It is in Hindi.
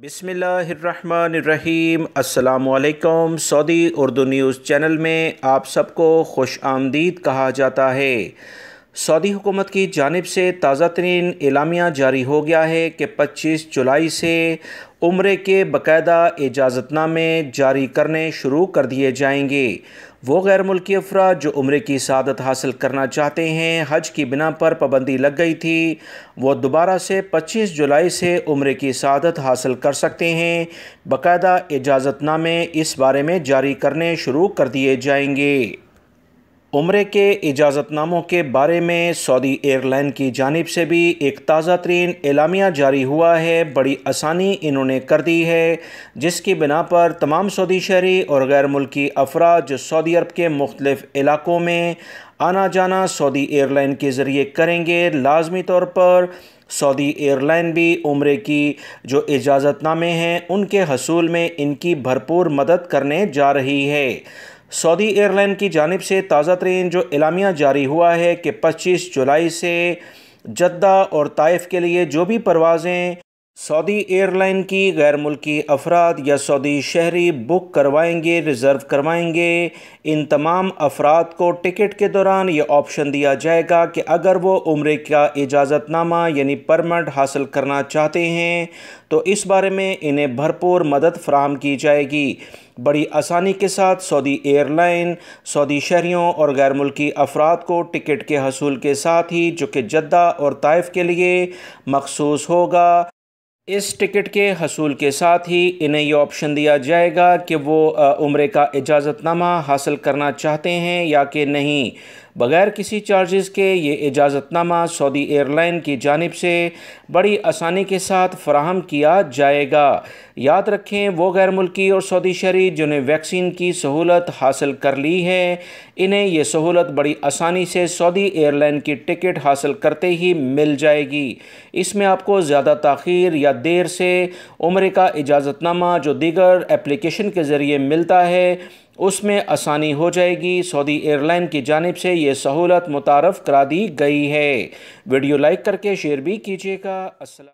बिस्मिल्लाहिर्रहमानिर्रहीम। अस्सलामुअलैकुम। सऊदी उर्दू न्यूज़ चैनल में आप सबको खुश आमदीद कहा जाता है। सऊदी हुकूमत की जानिब से ताज़ा तरीन एलामिया जारी हो गया है कि 25 जुलाई से उम्रे के बाकायदा इजाज़तनामे जारी करने शुरू कर दिए जाएंगे। वो गैर मुल्की अफराद जो उम्रे की सआदत हासिल करना चाहते हैं, हज की बिना पर पाबंदी लग गई थी, वो दोबारा से 25 जुलाई से उम्रे की सआदत हासिल कर सकते हैं। बाकायदा इजाज़तनामे इस बारे में जारी करने शुरू कर दिए जाएंगे। उम्रे के इजाज़तनामों के बारे में सऊदी एयरलाइन की जानिब से भी एक ताज़ा तरीन एलामिया जारी हुआ है। बड़ी आसानी इन्होंने कर दी है, जिसकी बिना पर तमाम सऊदी शहरी और गैर मुल्की अफराद जो सऊदी अरब के मुख्तलिफ़ इलाकों में आना जाना सऊदी एयरलाइन के ज़रिए करेंगे, लाजमी तौर पर सऊदी एयरलाइन भी उम्रे की जो इजाज़तनामे हैं उनके हसूल में इनकी भरपूर मदद करने जा रही है। सऊदी एयरलाइन की जानिब से ताज़ा तरीन जो एलामिया जारी हुआ है कि 25 जुलाई से जद्दा और ताइफ के लिए जो भी परवाज़ें सऊदी एयरलाइन की गैर मुल्की अफराद या सऊदी शहरी बुक करवाएंगे, रिज़र्व करवाएंगे, इन तमाम अफराद को टिकट के दौरान ये ऑप्शन दिया जाएगा कि अगर वो उम्रे का इजाज़तनामा यानी परमिट हासिल करना चाहते हैं तो इस बारे में इन्हें भरपूर मदद फराहम की जाएगी। बड़ी आसानी के साथ सऊदी एयरलाइन सऊदी शहरियों और गैर मुल्की अफराद को टिकट के हसूल के साथ ही जो कि जद्दा और ताइफ के लिए मखसूस होगा, इस टिकट के हसूल के साथ ही इन्हें ये ऑप्शन दिया जाएगा कि वो उम्रे का इजाज़तनामा हासिल करना चाहते हैं या कि नहीं। बग़ैर किसी चार्जेस के ये इजाज़तनामा सऊदी एयरलाइन की जानिब से बड़ी आसानी के साथ फ़राहम किया जाएगा। याद रखें, वो गैर मुल्की और सऊदी शहरी जिन्हें वैक्सीन की सहूलत हासिल कर ली है, इन्हें ये सहूलत बड़ी आसानी से सऊदी एयरलाइन की टिकट हासिल करते ही मिल जाएगी। इसमें आपको ज़्यादा ताख़ीर या देर से उम्रे का इजाज़तनामा जो दीगर एप्लीकेशन के ज़रिए मिलता है उसमें आसानी हो जाएगी। सऊदी एयरलाइन की जानिब से ये सहूलत मुतारफ़ करा दी गई है। वीडियो लाइक करके शेयर भी कीजिएगा। अस्सलाम।